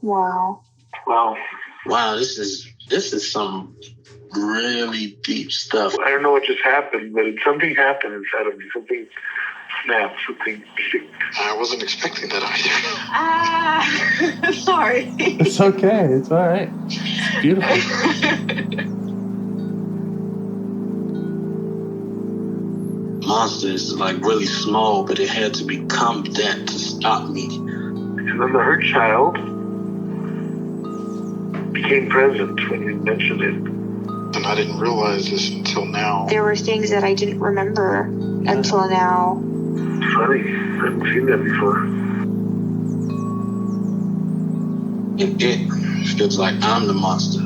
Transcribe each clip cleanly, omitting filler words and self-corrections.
Wow. Wow, this is some really deep stuff. I don't know what just happened, but something happened inside of me. Something snapped. Something. I wasn't expecting that either. Sorry. It's okay. It's all right. It's beautiful. Monster is like really small, but it had to become that to stop me. And then the hurt child became present when you mentioned it. And I didn't realize this until now. There were things that I didn't remember until now. Funny. I haven't seen that before. It feels like I'm the monster.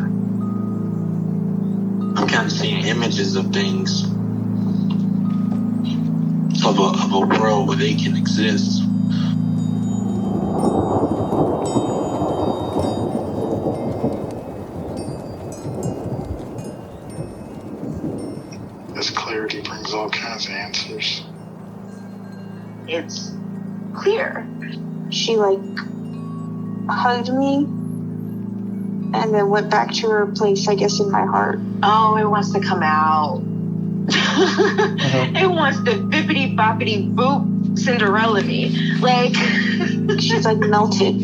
I'm kind of seeing images of things. Of a world where they can exist. This clarity brings all kinds of answers. It's clear. She hugged me and then went back to her place, I guess, in my heart. Oh, it wants to come out. It wants to bippity boppity boop Cinderella me. She's melted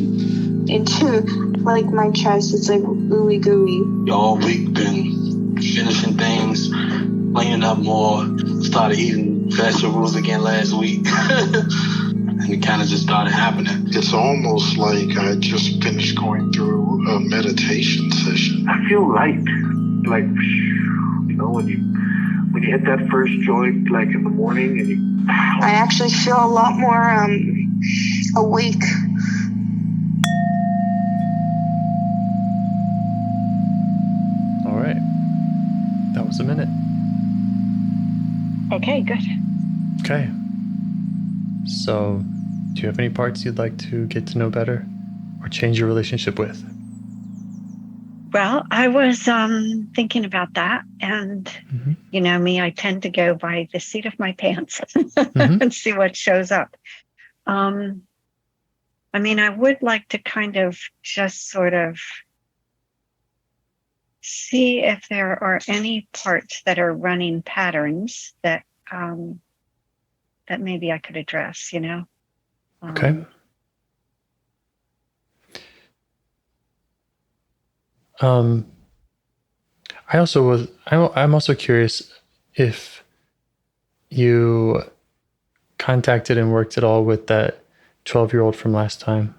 into my chest. It's ooey gooey. All week been finishing things, cleaning up more, started eating vegetables again last week. And it kind of just started happening. It's almost like I just finished going through a meditation session. I feel light. When you hit that first joint, in the morning, and I actually feel a lot more awake. All right. That was a minute. Okay, good. Okay. So, do you have any parts you'd like to get to know better or change your relationship with? Well, I was thinking about that, and you know me, I tend to go by the seat of my pants and see what shows up. I would like to kind of just sort of see if there are any parts that are running patterns that that maybe I could address, Okay. I'm also curious if you contacted and worked at all with that 12-year-old from last time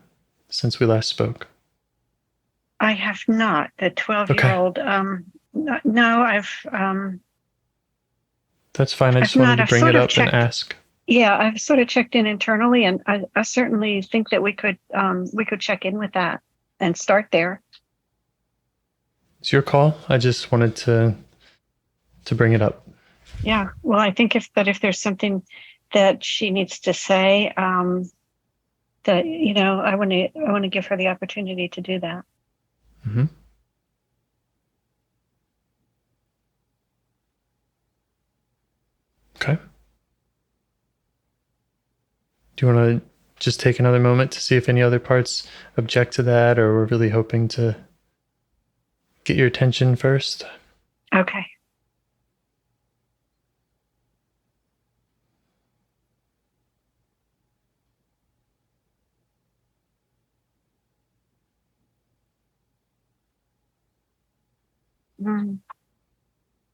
since we last spoke. I have not. The 12-year-old, no, I've... That's fine. I just wanted to bring it up and ask. Yeah, I've sort of checked in internally, and I certainly think that we could check in with that and start there. It's your call. I just wanted to bring it up. Yeah. Well, I think if there's something that she needs to say, that I want to give her the opportunity to do that. Mm-hmm. Okay. Do you want to just take another moment to see if any other parts object to that, or we're really hoping to get your attention first? Okay.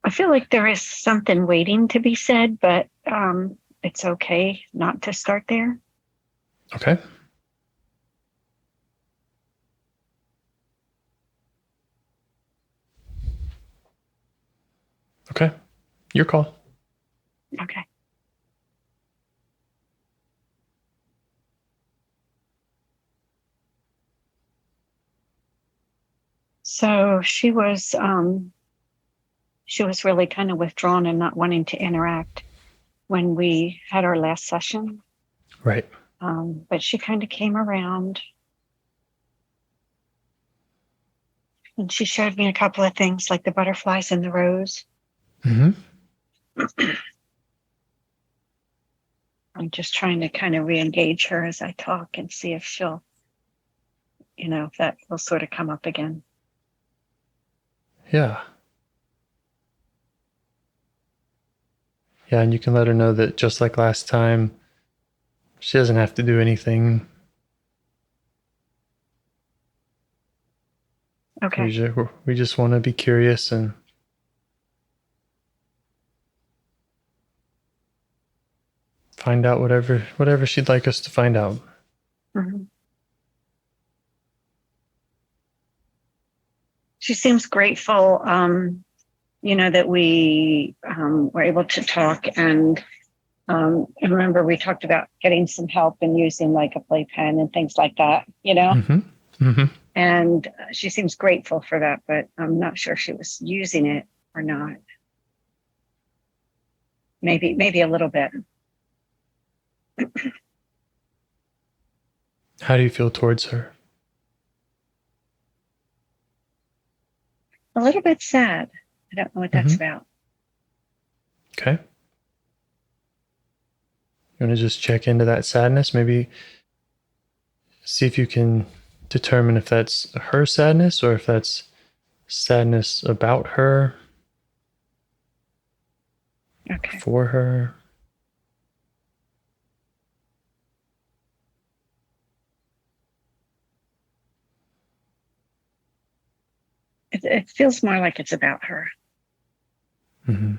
I feel like there is something waiting to be said, but it's okay not to start there. Okay. Okay. Your call. Okay. So she was really kind of withdrawn and not wanting to interact when we had our last session. Right. But she kind of came around and she showed me a couple of things like the butterflies and the rose. Mm-hmm. I'm just trying to kind of re-engage her as I talk and see if she'll if that will sort of come up again. Yeah. Yeah, and you can let her know that just like last time, she doesn't have to do anything. Okay. We just want to be curious and find out whatever she'd like us to find out. Mm-hmm. She seems grateful, that we were able to talk. And remember, we talked about getting some help and using like a playpen and things like that, Mm-hmm. Mm-hmm. And she seems grateful for that, but I'm not sure if she was using it or not. Maybe a little bit. How do you feel towards her? A little bit sad. I don't know what that's about. Okay. You want to just check into that sadness? Maybe see if you can determine if that's her sadness or if that's sadness about her. Okay. For her. It feels more like it's about her. Mm-hmm.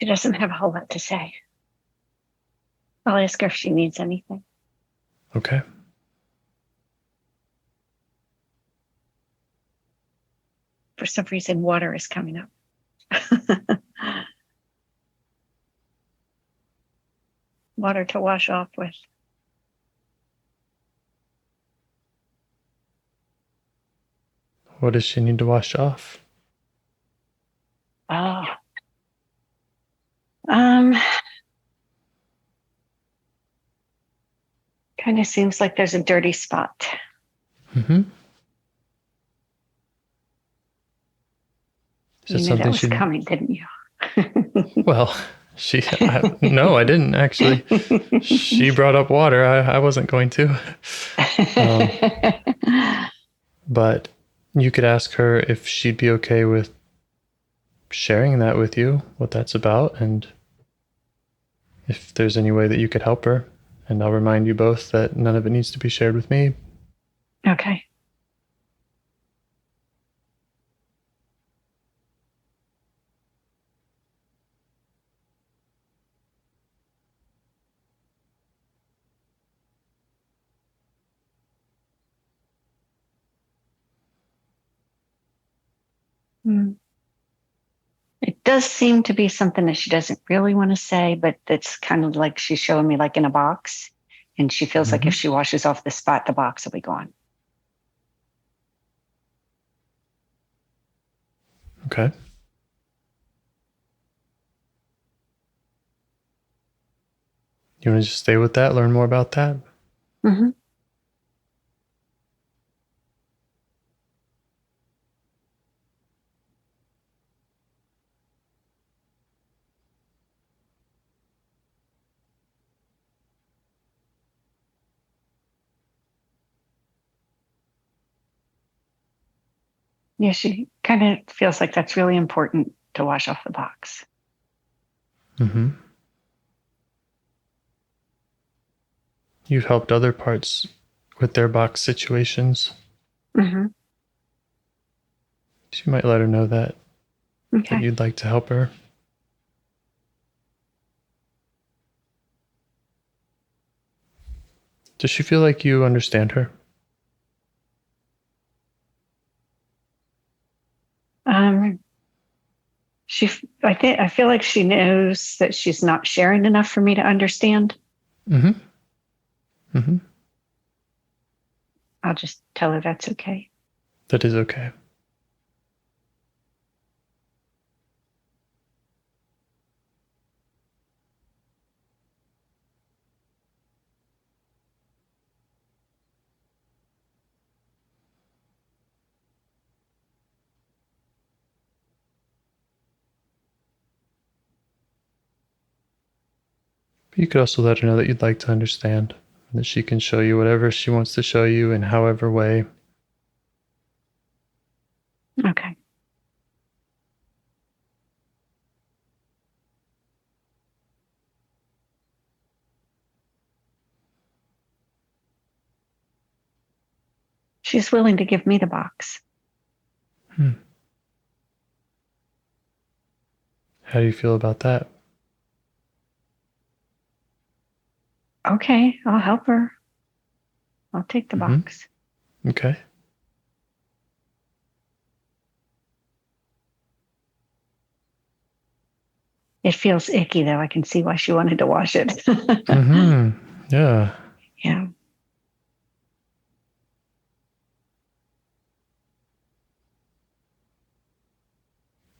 She doesn't have a whole lot to say. I'll ask her if she needs anything. Okay. For some reason, water is coming up. Water to wash off with. What does she need to wash off? Oh. Kind of seems like there's a dirty spot. Mm-hmm. You knew that was coming, didn't you? Well, no, I didn't actually. She brought up water. I wasn't going to. But you could ask her if she'd be okay with sharing that with you, what that's about, and if there's any way that you could help her. And I'll remind you both that none of it needs to be shared with me. Okay. It does seem to be something that she doesn't really want to say, but it's kind of like she's showing me like in a box. And she feels like if she washes off the spot, the box will be gone. Okay. You want to just stay with that, learn more about that? Mm-hmm. Yeah, she kind of feels like that's really important to wash off the box. Mm-hmm. You've helped other parts with their box situations. Mm-hmm. She might let her know that Okay. you'd like to help her. Does she feel like you understand her? I feel like she knows that she's not sharing enough for me to understand. Mm-hmm. Mm-hmm. I'll just tell her that's okay. That is okay. But you could also let her know that you'd like to understand, and that she can show you whatever she wants to show you in however way. Okay. She's willing to give me the box. How do you feel about that? Okay, I'll help her. I'll take the box. Okay. It feels icky, though. I can see why she wanted to wash it. Yeah. Yeah.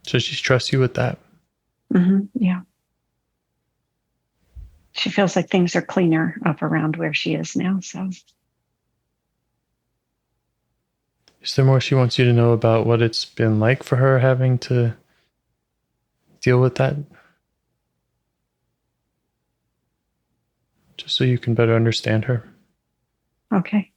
So she trusts you with that. Yeah. She feels like things are cleaner up around where she is now. So, is there more she wants you to know about what it's been like for her having to deal with that? Just so you can better understand her. Okay.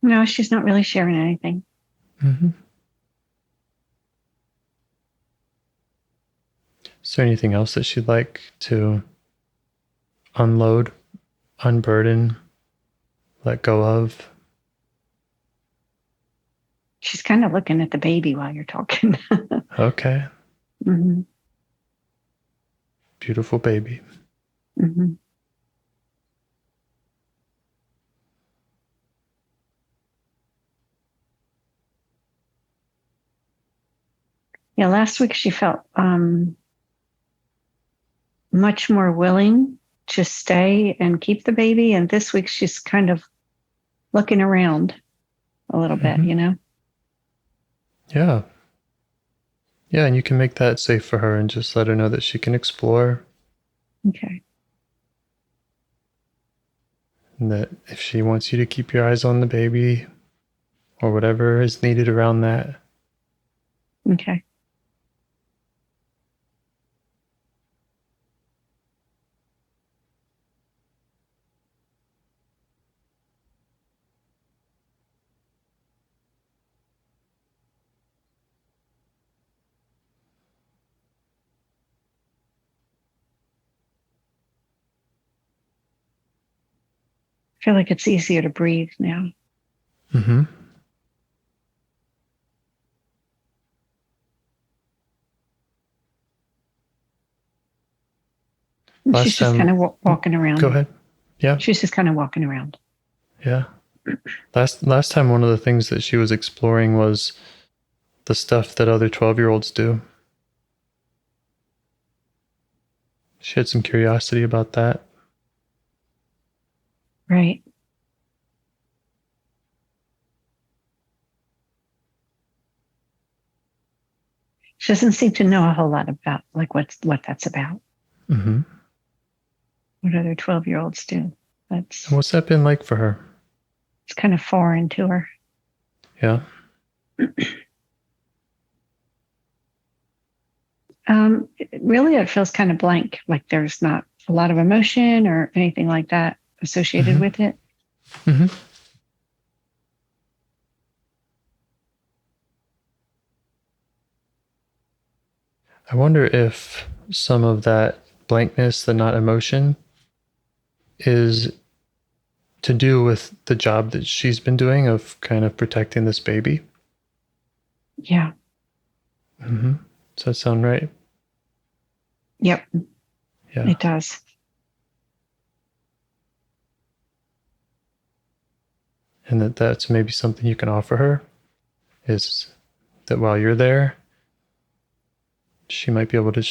No, she's not really sharing anything. Is there anything else that she'd like to unload, unburden, let go of? She's kind of looking at the baby while you're talking. Okay. Mm-hmm. Beautiful baby. Mm-hmm. Yeah, last week she felt much more willing to stay and keep the baby. And this week she's kind of looking around a little bit, you know? Yeah. Yeah, and you can make that safe for her and just let her know that she can explore. Okay. And that if she wants you to keep your eyes on the baby or whatever is needed around that. Okay. I feel like it's easier to breathe now. She's just kind of walking around. Go ahead. Yeah. She's just kind of walking around. Yeah. Last time, one of the things that she was exploring was the stuff that other 12-year-olds do. She had some curiosity about that. Right. She doesn't seem to know a whole lot about like what that's about. What other 12-year-olds do. And what's that been like for her? It's kind of foreign to her. Yeah. Really, it feels kind of blank. Like there's not a lot of emotion or anything like that associated with it. I wonder if some of that blankness, the not emotion, is to do with the job that she's been doing of kind of protecting this baby. Yeah. Does that sound right? Yep. Yeah. It does. And that's maybe something you can offer her, is that while you're there, she might be able to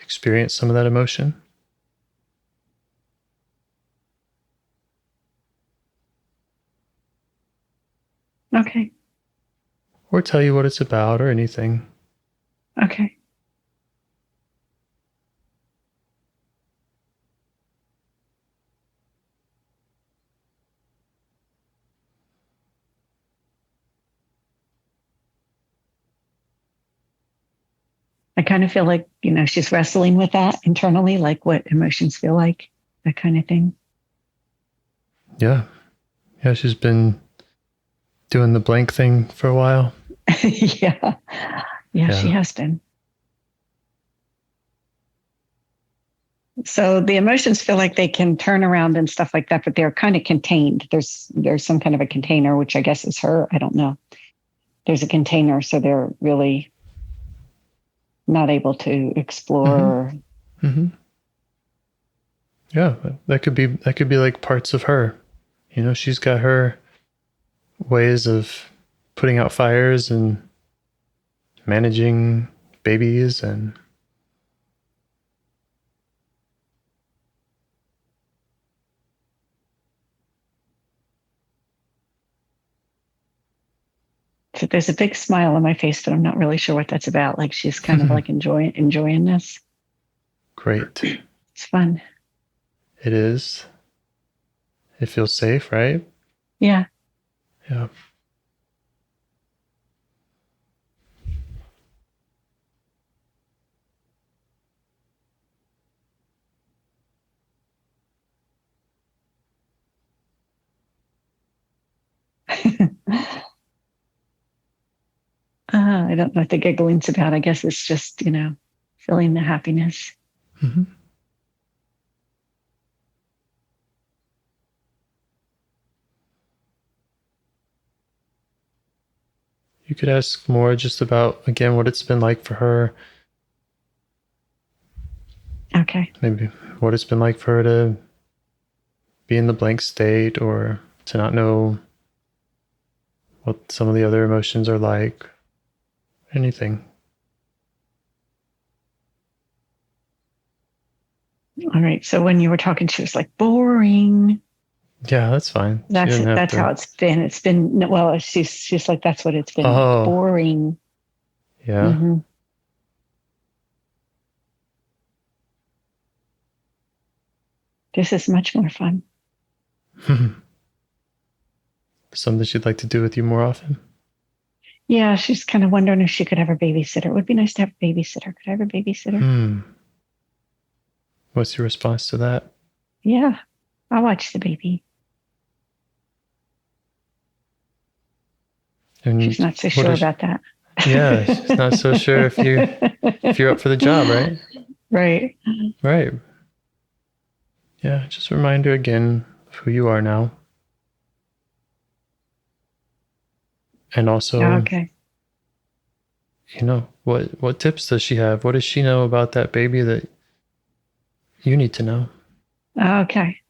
experience some of that emotion. Okay. Or tell you what it's about or anything. Okay. I kind of feel like, she's wrestling with that internally, like what emotions feel like, that kind of thing. Yeah. Yeah, she's been doing the blank thing for a while. Yeah. Yeah, she has been. So the emotions feel like they can turn around and stuff like that, but they're kind of contained. There's some kind of a container, which I guess is her. I don't know. There's a container, so they're really not able to explore. Mm-hmm. Yeah, that could be like parts of her. She's got her ways of putting out fires and managing babies and So there's a big smile on my face, but I'm not really sure what that's about. Like she's kind of like enjoying this. Great. It's fun. It is. It feels safe, right? Yeah. Yeah. I don't know what the giggling's about. I guess it's just, feeling the happiness. Mm-hmm. You could ask more just about, again, what it's been like for her. Okay. Maybe what it's been like for her to be in the blank state or to not know what some of the other emotions are like. Anything. All right. So when you were talking, she was like, boring. Yeah, that's fine. That's how it's been. It's been, well, she's like, that's what it's been. Oh. Boring. Yeah. Mm-hmm. This is much more fun. Something she'd like to do with you more often? Yeah, she's kind of wondering if she could have a babysitter. It would be nice to have a babysitter. Could I have a babysitter? What's your response to that? Yeah, I'll watch the baby. And she's not so sure about that. Yeah, she's not so sure if you're up for the job, right? Right. Right. Yeah, just remind her again of who you are now. And also, okay. What tips does she have? What does she know about that baby that you need to know? Okay.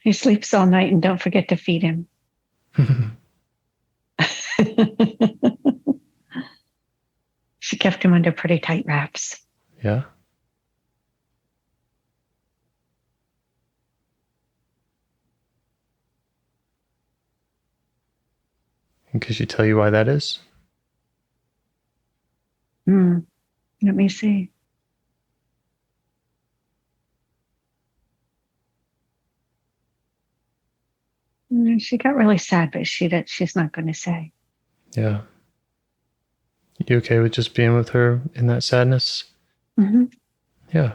He sleeps all night and don't forget to feed him. She kept him under pretty tight wraps. Yeah. And could she tell you why that is? Let me see. She got really sad, but she's not going to say. Yeah. You okay with just being with her in that sadness? Mm-hmm. Yeah.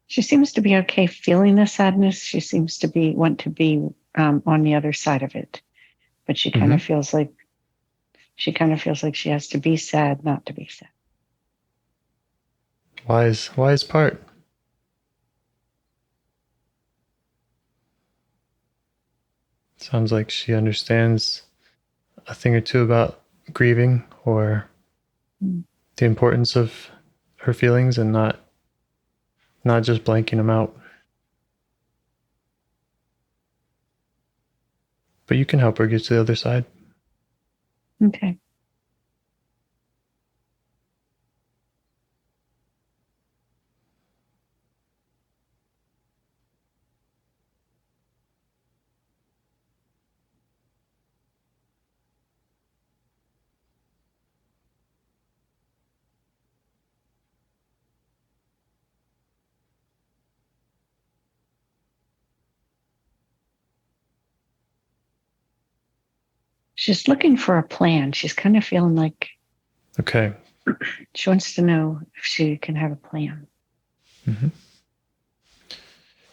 She seems to be okay feeling the sadness. She seems to want to be on the other side of it, but she kind of feels like she has to be sad, not to be sad. Wise part. Sounds like she understands a thing or two about grieving or the importance of her feelings and not just blanking them out. But you can help her get to the other side. Okay. She's looking for a plan. She's kind of feeling like Okay. she wants to know if she can have a plan. Mm-hmm.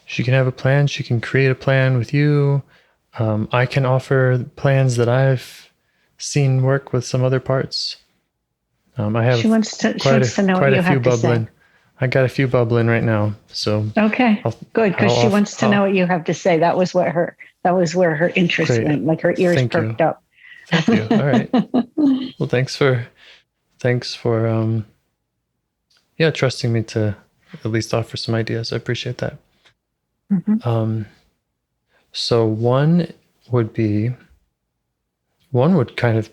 She can have a plan. She can create a plan with you. I can offer plans that I've seen work with some other parts. I have She wants to know what quite you a few have to bubbling. say. I got a few bubbling right now. So okay, good, because she wants to know what you have to say. That was where her interest Great. went. Like her ears Thank you. perked up. Thank you. All right. Well, thanks for trusting me to at least offer some ideas. I appreciate that. Mm-hmm. So one would kind of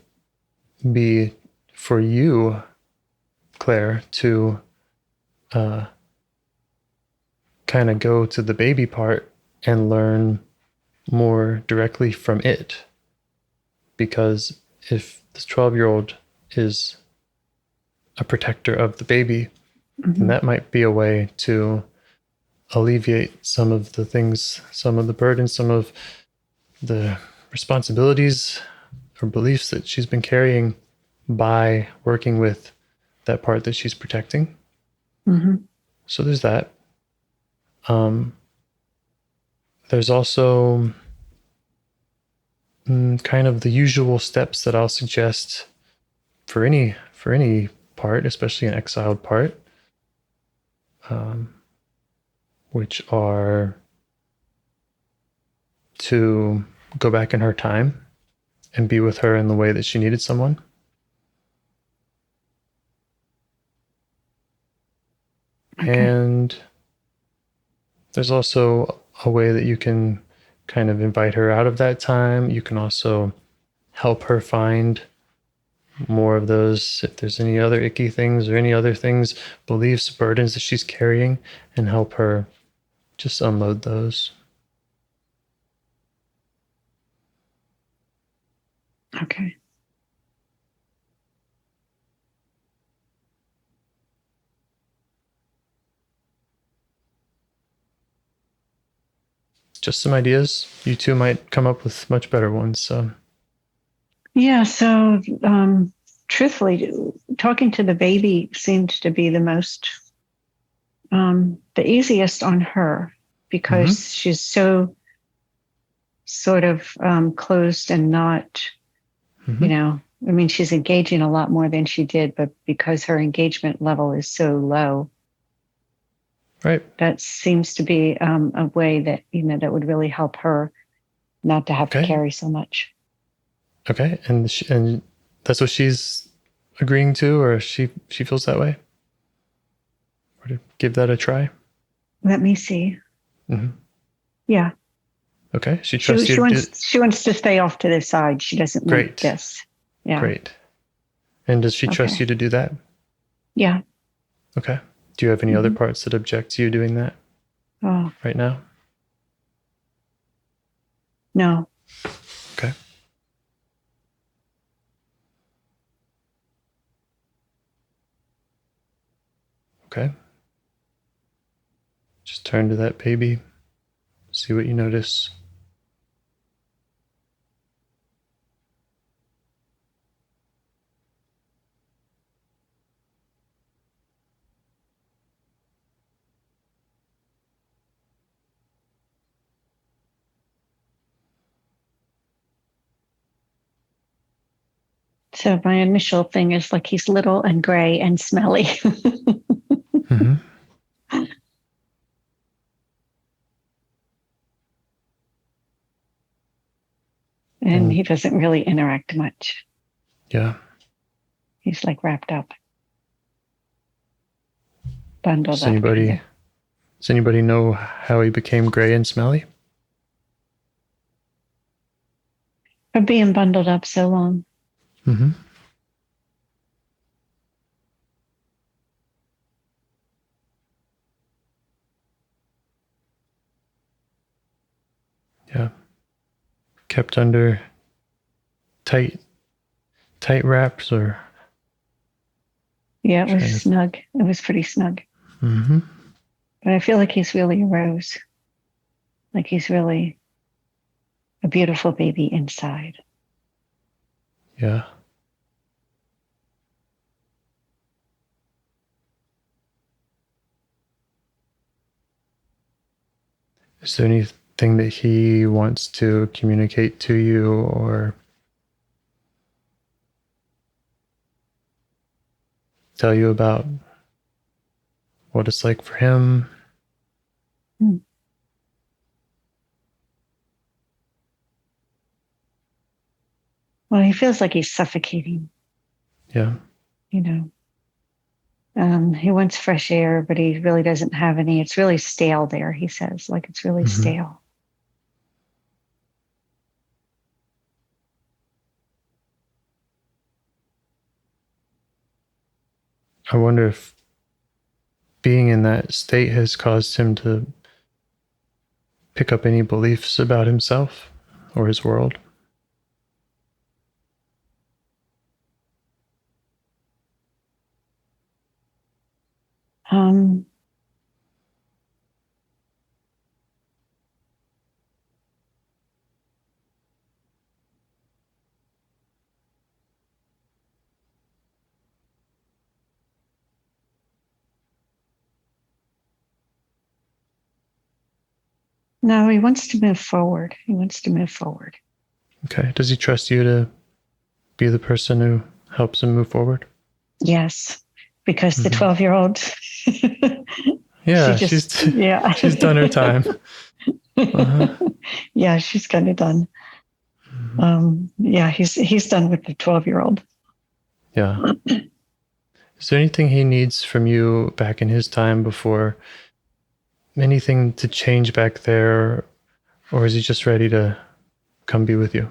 be for you, Claire, to kind of go to the baby part and learn more directly from it. Because if this 12-year-old is a protector of the baby, then that might be a way to alleviate some of the things, some of the burdens, some of the responsibilities or beliefs that she's been carrying by working with that part that she's protecting. Mm-hmm. So there's that. There's also kind of the usual steps that I'll suggest for any part, especially an exiled part, which are to go back in her time and be with her in the way that she needed someone. Okay. And there's also a way that you can kind of invite her out of that time. You can also help her find more of those, if there's any other icky things or any other things, beliefs, burdens that she's carrying, and help her just unload those. Okay. Just some ideas. You two might come up with much better ones. So. Yeah. So, truthfully, talking to the baby seemed to be the most, the easiest on her, because she's so sort of closed and not, I mean, she's engaging a lot more than she did, but because her engagement level is so low, right, that seems to be a way that, that would really help her not to have to carry so much. Okay. And that's what she's agreeing to, or she feels that way? Or to give that a try? Let me see. Mm-hmm. Yeah. Okay. She trusts you. She wants to stay off to the side. She doesn't want this. Yeah. Great. And does she trust you to do that? Yeah. Okay. Do you have any other parts that object to you doing that right now? No. Okay. Okay. Just turn to that baby. See what you notice. So my initial thing is like he's little and gray and smelly. And he doesn't really interact much. Yeah. He's like wrapped up, bundled up. Does anybody know how he became gray and smelly? For being bundled up so long. Mm-hmm. Yeah. Kept under tight wraps or? Yeah, it was snug. It was pretty snug. Mm-hmm. But I feel like he's really a rose. Like he's really a beautiful baby inside. Yeah. Is there anything that he wants to communicate to you or tell you about what it's like for him? Well, he feels like he's suffocating. Yeah. You know, he wants fresh air, but he really doesn't have any. It's really stale there, he says, like it's really stale. I wonder if being in that state has caused him to pick up any beliefs about himself or his world. No, he wants to move forward. He wants to move forward. Okay. Does he trust you to be the person who helps him move forward? Yes, because the 12-year-old. Yeah, she's done her time. Yeah, she's kind of done. Yeah, he's done with the 12-year-old. Yeah. Is there anything he needs from you back in his time before? Anything to change back there? Or is he just ready to come be with you?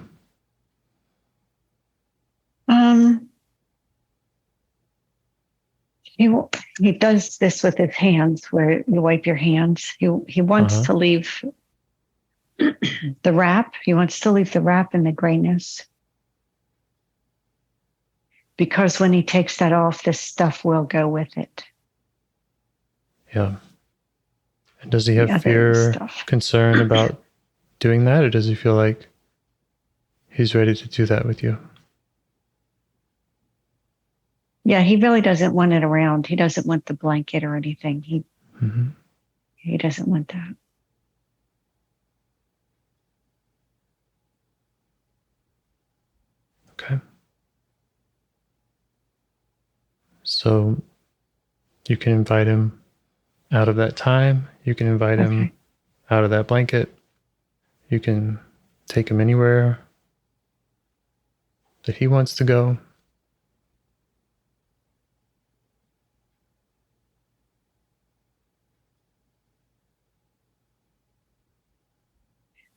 He does this with his hands where you wipe your hands. He wants to leave the wrap. He wants to leave the wrap in the grayness. Because when he takes that off, this stuff will go with it. Yeah. And does he have fear, concern about doing that? Or does he feel like he's ready to do that with you? Yeah, he really doesn't want it around. He doesn't want the blanket or anything. He doesn't want that. Okay. So you can invite him out of that time. You can invite him out of that blanket. You can take him anywhere that he wants to go.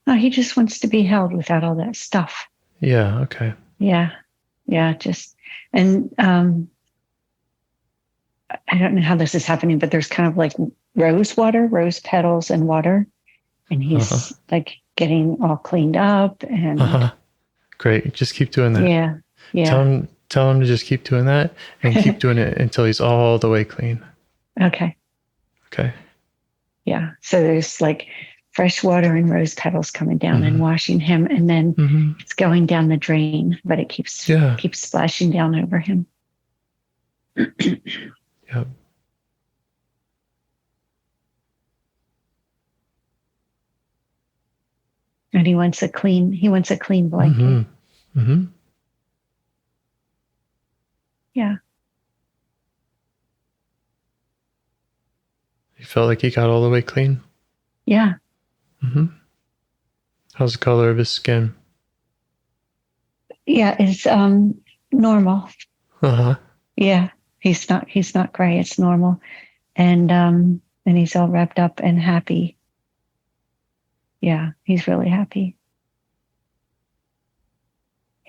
No, he just wants to be held without all that stuff. Yeah, okay. Yeah, just, and I don't know how this is happening, but there's kind of like rose petals and water. And he's like getting all cleaned up and Great. Just keep doing that. Yeah. Tell him to just keep doing that and keep doing it until he's all the way clean. Okay. Yeah. So there's like fresh water and rose petals coming down and washing him, and then it's going down the drain, but it keeps splashing down over him. Yep. And he wants a clean blanket. Yeah. You felt like he got all the way clean? Yeah. How's the color of his skin? Yeah, it's normal. Yeah. He's not gray, it's normal. And he's all wrapped up and happy. Yeah, he's really happy.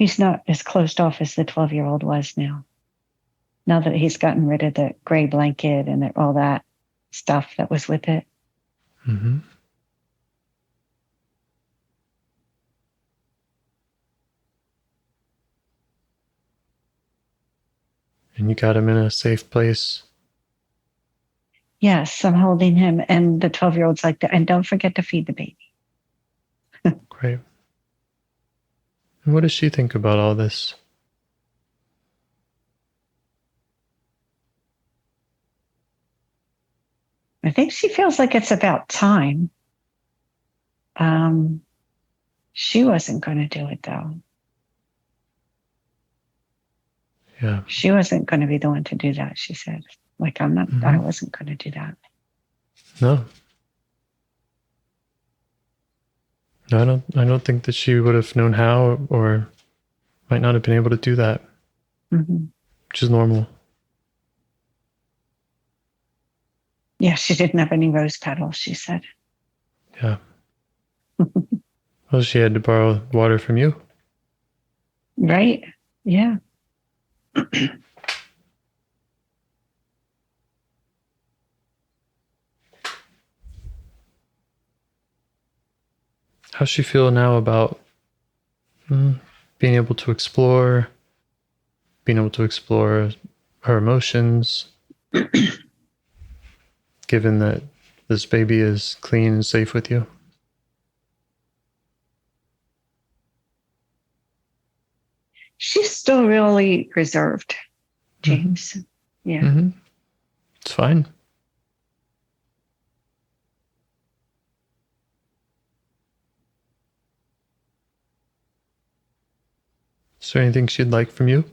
He's not as closed off as the 12-year-old was now. Now that he's gotten rid of the gray blanket and all that stuff that was with it. Mm-hmm. And you got him in a safe place. Yes, I'm holding him. And the 12-year-old's like, and don't forget to feed the baby. Great. And what does she think about all this? I think she feels like it's about time. She wasn't going to do it, though. Yeah. She wasn't going to be the one to do that, she said. Like, I wasn't going to do that. No. No, I don't think that she would have known how or might not have been able to do that. Mm-hmm. Which is normal. Yeah, she didn't have any rose petals, she said. Yeah. Well, she had to borrow water from you. Right? Yeah. How's she feel now about being able to explore her emotions, given that this baby is clean and safe with you? She's still really reserved, James. Mm-hmm. Yeah. Mm-hmm. It's fine. Is there anything she'd like from you?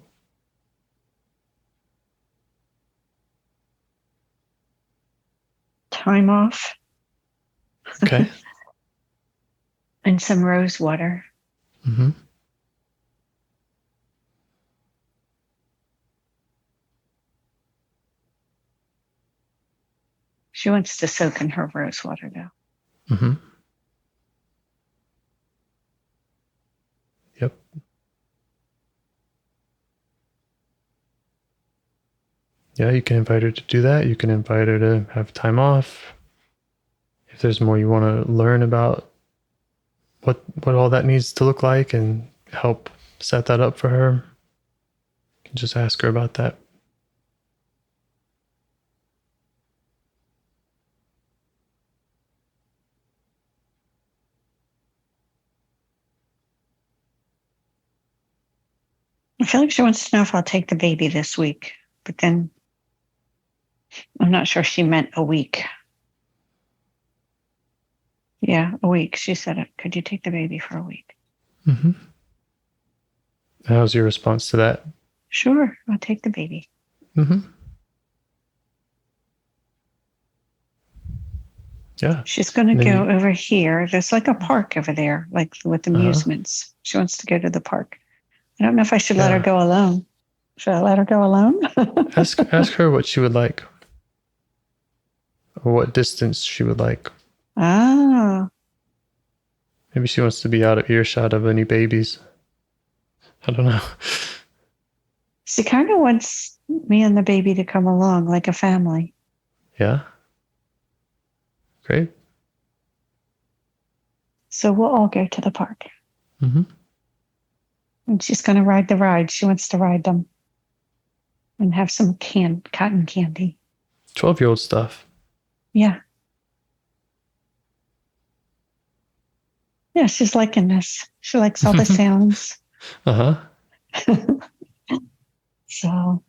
Time off. Okay. And some rose water. Mm-hmm. She wants to soak in her rose water, though. Mm-hmm. Yep. Yeah, you can invite her to do that. You can invite her to have time off. If there's more you want to learn about what all that needs to look like and help set that up for her, you can just ask her about that. I feel like she wants to know if I'll take the baby this week, but then I'm not sure she meant a week. Yeah, a week. She said, could you take the baby for a week? Mm-hmm. How's your response to that? Sure, I'll take the baby. Mm-hmm. Yeah. She's going to go over here. There's like a park over there, like with amusements. She wants to go to the park. I don't know if I should let her go alone. Should I let her go alone? Ask her what she would like. Or what distance she would like. Ah. Maybe she wants to be out of earshot of any babies. I don't know. She kind of wants me and the baby to come along like a family. Yeah. Great. So we'll all go to the park. Mm-hmm. And she's going to ride the rides. She wants to ride them and have some cotton candy. 12-year-old stuff. Yeah. Yeah, she's liking this. She likes all the sounds. Uh-huh. So.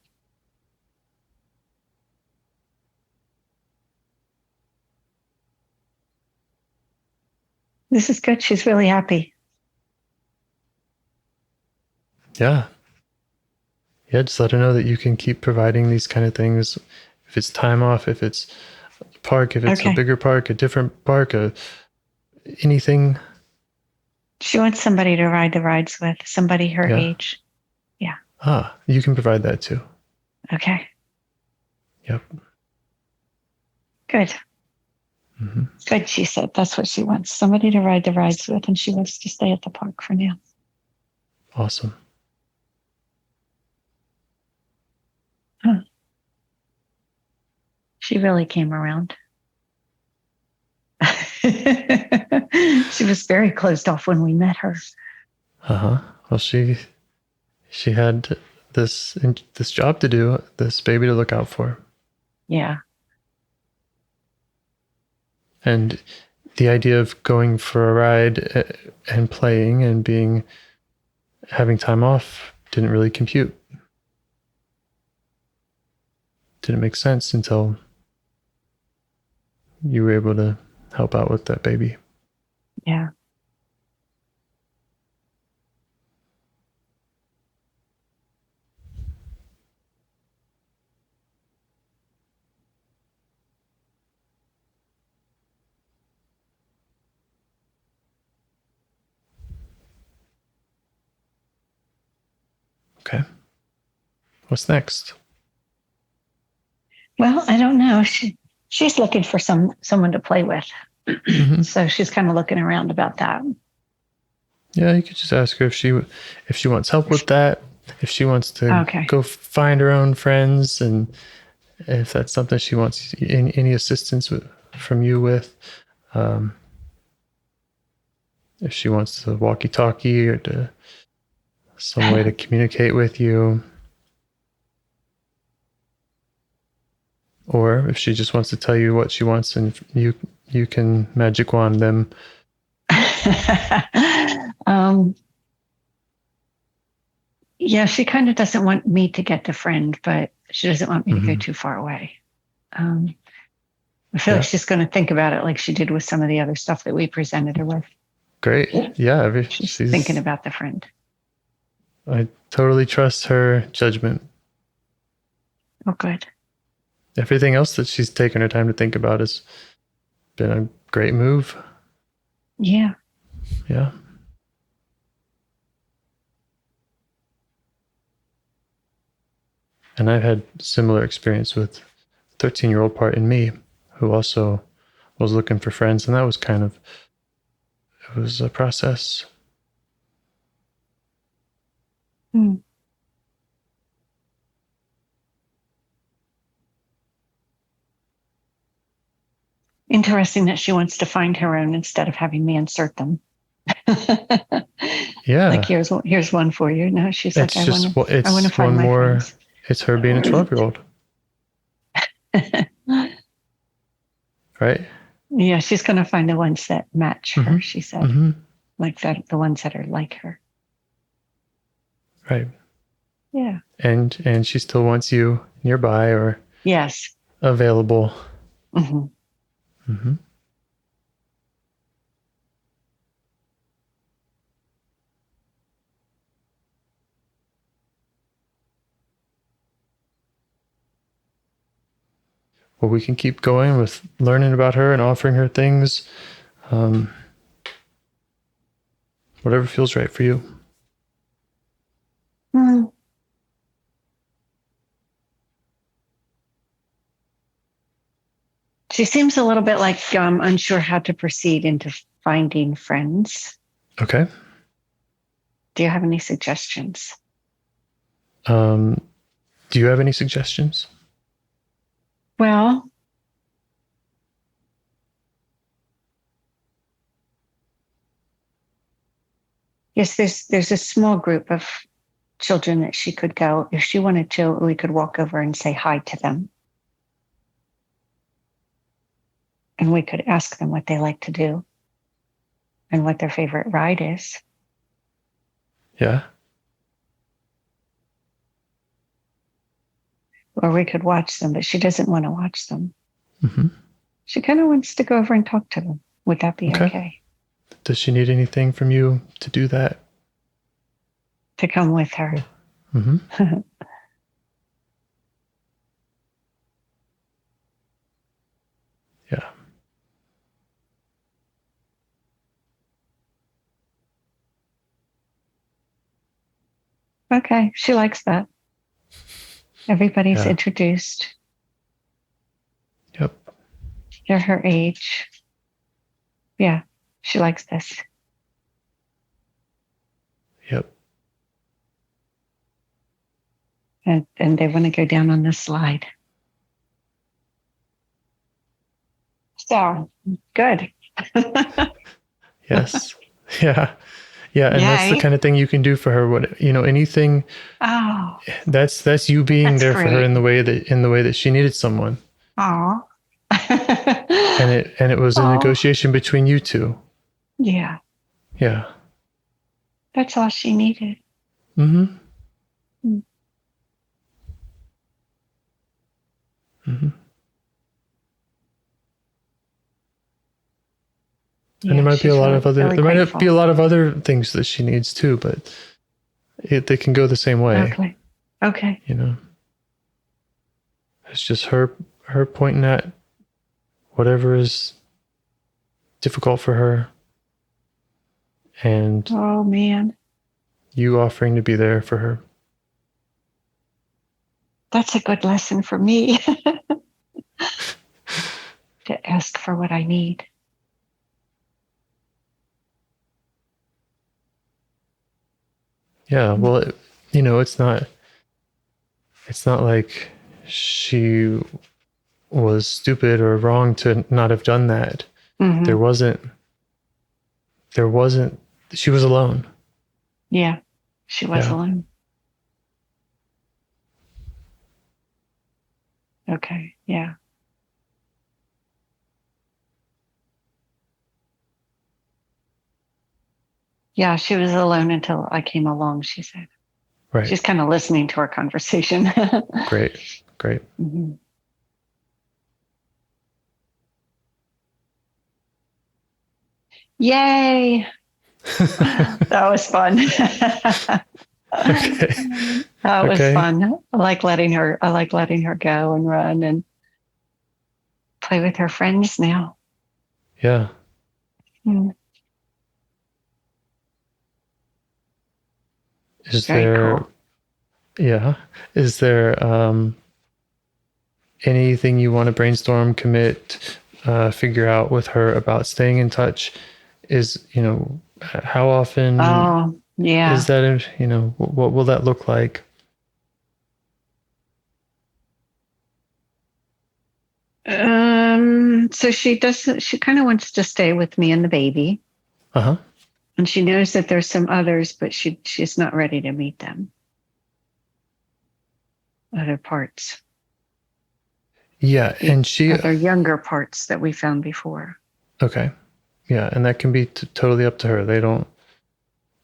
This is good. She's really happy. Yeah. Yeah, just let her know that you can keep providing these kind of things. If it's time off, if it's a park, if it's a bigger park, a different park, anything. She wants somebody to ride the rides with, somebody her age. Yeah. Ah, you can provide that too. Okay. Yep. Good. Mm-hmm. Good, she said. That's what she wants. Somebody to ride the rides with, and she wants to stay at the park for now. Awesome. She really came around. She was very closed off when we met her. Well, she had this job to do, this baby to look out for. Yeah. And the idea of going for a ride and playing and having time off didn't really compute. Didn't make sense until you were able to help out with that baby. Yeah. Okay. What's next? Well, I don't know. She's looking for someone to play with. Mm-hmm. So she's kind of looking around about that. Yeah, you could just ask her if she wants help with that, if she wants to go find her own friends, and if that's something she wants any assistance from you with. If she wants to walkie-talkie or some way to communicate with you. Or if she just wants to tell you what she wants and you can magic wand them. Yeah, she kind of doesn't want me to get the friend, but she doesn't want me to go too far away. I feel like she's going to think about it like she did with some of the other stuff that we presented her with. Great. Yeah. She's thinking about the friend. I totally trust her judgment. Oh, good. Everything else that she's taken her time to think about has been a great move. Yeah. Yeah. And I've had similar experience with 13-year-old part in me who also was looking for friends. And that was it was a process. Interesting that she wants to find her own instead of having me insert them. Yeah. Like here's one for you. No, she's like, I want to find my friends. It's her being a 12-year-old. Right? Yeah, she's going to find the ones that match her, she said. Like that, the ones that are like her. Right. Yeah. And she still wants you nearby or yes, available. Well, we can keep going with learning about her and offering her things. Whatever feels right for you. She seems a little bit like unsure how to proceed into finding friends. Okay. Do you have any suggestions? Do you have any suggestions? Well, yes, there's a small group of children that she could go. If she wanted to, we could walk over and say hi to them. And we could ask them what they like to do and what their favorite ride is. Yeah. Or we could watch them, but she doesn't want to watch them. She kind of wants to go over and talk to them. Would that be okay? Does she need anything from you to do that? To come with her. Yeah. Okay, she likes that. Everybody's introduced. Yep. They're her age. Yeah, she likes this. Yep. And they want to go down on the slide. So good. Yes. Yeah. Yeah. And that's the Yay. kind of thing you can do for her. What, anything Oh, that's you being that's there for her great. in the way that she needed someone. Oh. And it was a negotiation between you two. Yeah. Yeah. That's all she needed. Mm-hmm. Mm-hmm. Yeah, And there might be a lot of other. really There might grateful. be a lot of other things that she needs too, but they can go the same way. Okay. It's just her pointing at whatever is difficult for her, and Oh man, you offering to be there for her. that's a good lesson for me. To ask for what I need. Yeah. Well, it's not like she was stupid or wrong to not have done that. Mm-hmm. There wasn't. She was alone. Yeah, she was alone. Okay. Yeah. Yeah, she was alone until I came along, she said. Right. She's kind of listening to our conversation. Great. Mm-hmm. Yay. That was fun. Okay. That was fun. I like letting her go and run and play with her friends now. Yeah. Mm. Is Very there cool. Yeah. Is there anything you want to brainstorm, commit, figure out with her about staying in touch? Is, how often is that, what will that look like? So she kind of wants to stay with me and the baby. Uh-huh. And she knows that there's some others, but she's not ready to meet them. Other parts. Yeah. And other younger parts that we found before. Okay. Yeah. And that can be totally up to her.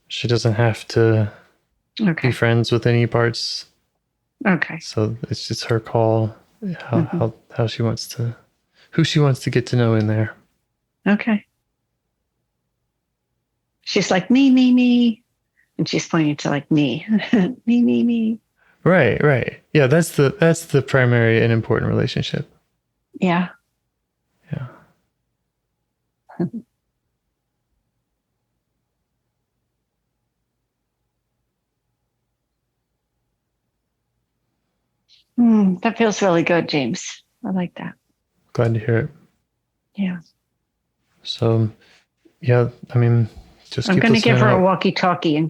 She doesn't have to be friends with any parts. Okay. So it's just her call, how she wants to, who she wants to get to know in there. Okay. She's like, me. And she's pointing to like me. me. Right. Yeah, that's the primary and important relationship. Yeah. Yeah. That feels really good, James. I like that. Glad to hear it. Yeah. So, yeah, I mean, I'm going to give her a walkie-talkie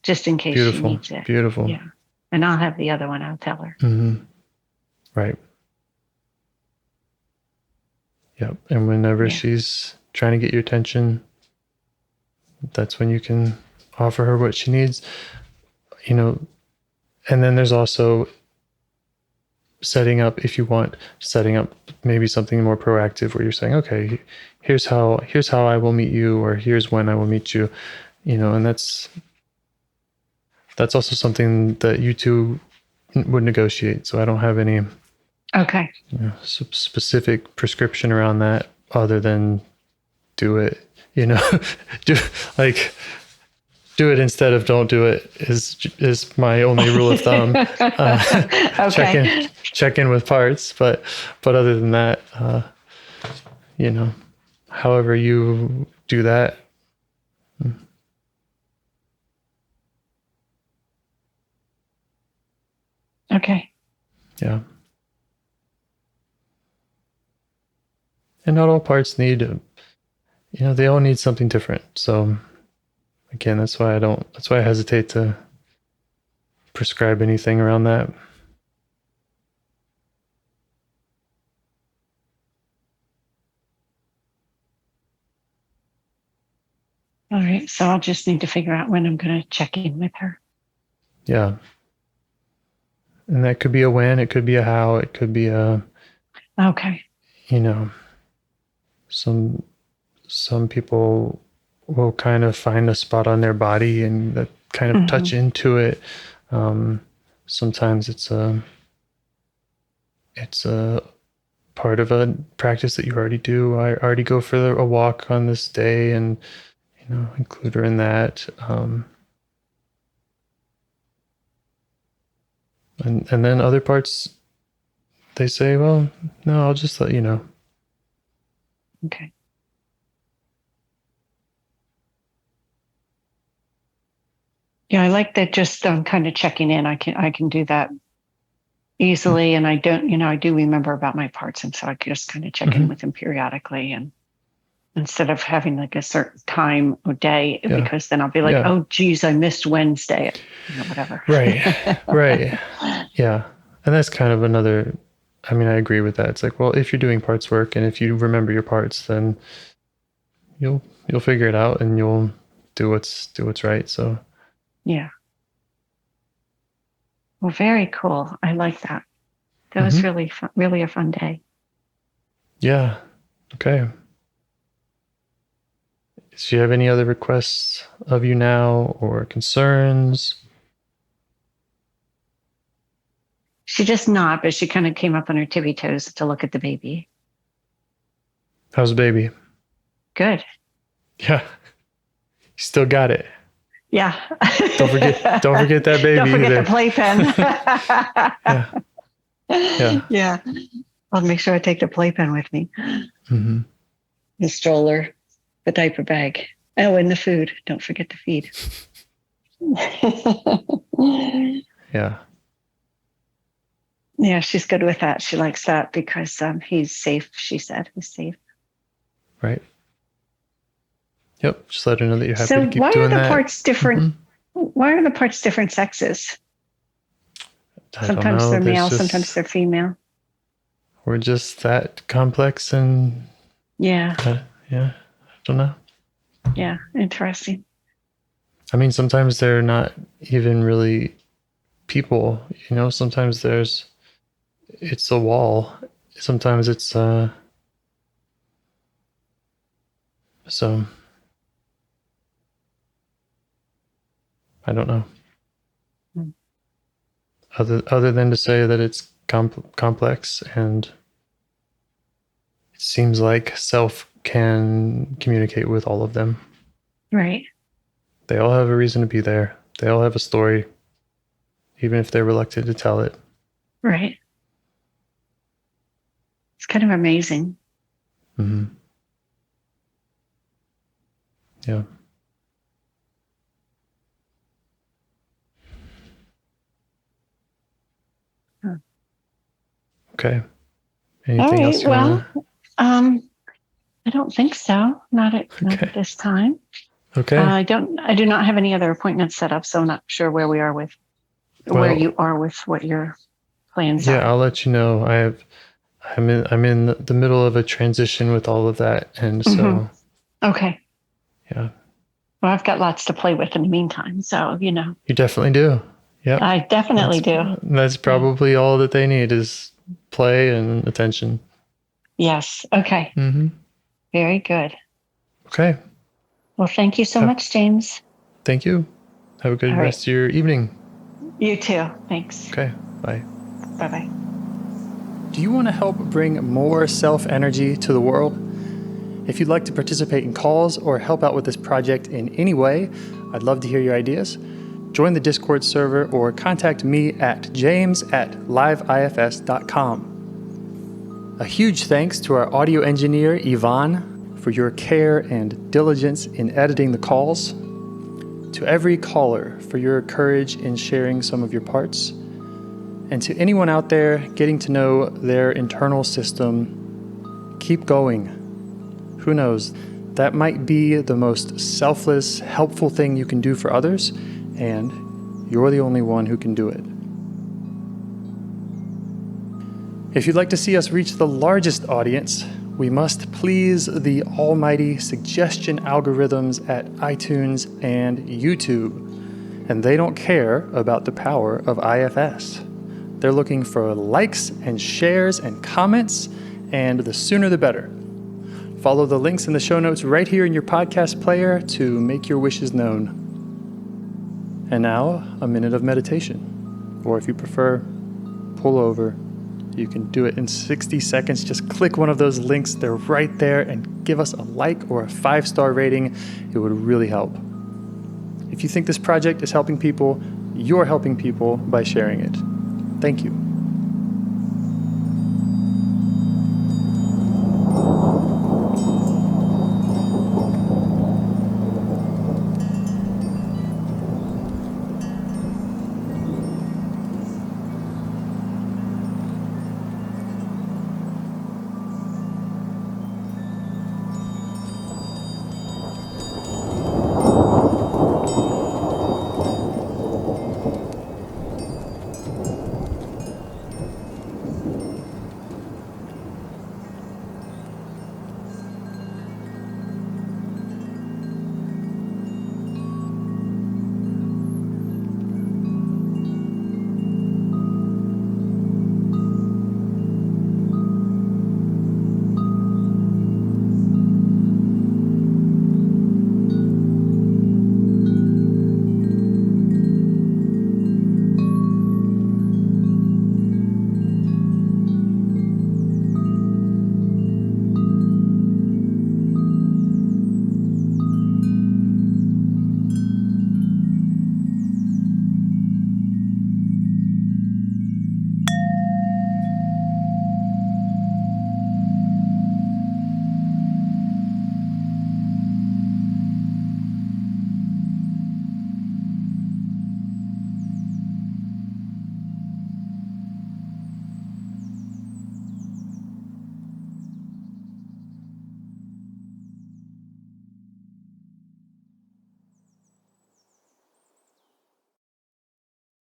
just in case Beautiful. she needs it. Beautiful. Yeah. And I'll have the other one. I'll tell her. Mm-hmm. Right. Yep. And whenever she's trying to get your attention, that's when you can offer her what she needs. And then there's also setting up maybe something more proactive where you're saying, okay, here's how I will meet you, or here's when I will meet you, and that's also something that you two would negotiate. So I don't have any specific prescription around that other than do it, do it instead of don't do it is my only rule of thumb. Check in with parts, but other than that, however you do that. Okay. Yeah. And not all parts need, they all need something different. So again, that's why I hesitate to prescribe anything around that. right. So I'll just need to figure out when I'm going to check in with her. Yeah. And that could be a when, it could be a how, it could be a, Okay. you know, some people will kind of find a spot on their body and that kind of touch into it. Sometimes it's a part of a practice that you already do. I already go for a walk on this day and, include her in that. And then other parts, they say, well, no, I'll just let you know. Okay. Yeah, I like that. Just kind of checking in. I can do that easily, and I don't. I do remember about my parts, and so I can just kind of check in with them periodically, and instead of having like a certain time or day, because then I'll be like, oh, geez, I missed Wednesday, whatever. Right. Yeah, and that's kind of another. I mean, I agree with that. It's like, well, if you're doing parts work, and if you remember your parts, then you'll figure it out, and you'll do what's right. So. Yeah. Well, very cool. I like that. That was really fun, really a fun day. Yeah. Okay. Do you have any other requests of you now or concerns? She just not, but she kind of came up on her tippy toes to look at the baby. How's the baby? Good. Yeah. You still got it. Yeah. Don't forget that baby. Don't forget either. the playpen. Yeah. Yeah. I'll make sure I take the playpen with me. The stroller, the diaper bag. Oh, and the food. Don't forget to feed. Yeah. Yeah, she's good with that. She likes that because he's safe, she said. He's safe. Right. Yep. Just let her know that you're happy so to keep doing that. So why are the parts different? Why are the parts different sexes? Sometimes they're male, sometimes they're female. We're just that complex and... Yeah. I don't know. Yeah, interesting. I mean, sometimes they're not even really people, sometimes it's a wall. Sometimes it's, so I don't know. Other than to say that it's complex, and it seems like self can communicate with all of them. Right. They all have a reason to be there. They all have a story, even if they're reluctant to tell it. Right. It's kind of amazing. Yeah. Okay. Anything else you want to... I don't think so. Not at this time. Okay. I do not have any other appointments set up, so I'm not sure where we are with where you are with what your plans are. Yeah, I'll let you know. I'm in the middle of a transition with all of that, and so. Okay. Yeah. Well, I've got lots to play with in the meantime, so You definitely do. Yeah. I definitely do. That's probably all that they need is play and attention. Yes. Okay. Very good. Okay. Well, thank you so much, James. Thank you. Have a good rest of your evening. You too. Thanks. Okay. Bye. Bye-bye. Do you want to help bring more self-energy to the world? If you'd like to participate in calls or help out with this project in any way, I'd love to hear your ideas. Join the Discord server or contact me at james@liveifs.com. A huge thanks to our audio engineer, Yvonne, for your care and diligence in editing the calls. To every caller for your courage in sharing some of your parts. And to anyone out there getting to know their internal system, keep going. Who knows, that might be the most selfless, helpful thing you can do for others, and you're the only one who can do it. If you'd like to see us reach the largest audience, We must please the almighty suggestion algorithms at iTunes and YouTube, and they don't care about the power of IFS. They're looking for likes and shares and comments, and the sooner the better. Follow the links in the show notes right here in your podcast player to make your wishes known. And now, a minute of meditation. Or if you prefer, pull over. You can do it in 60 seconds. Just click one of those links. They're right there, and give us a like or a 5-star rating. It would really help. If you think this project is helping people, you're helping people by sharing it. Thank you.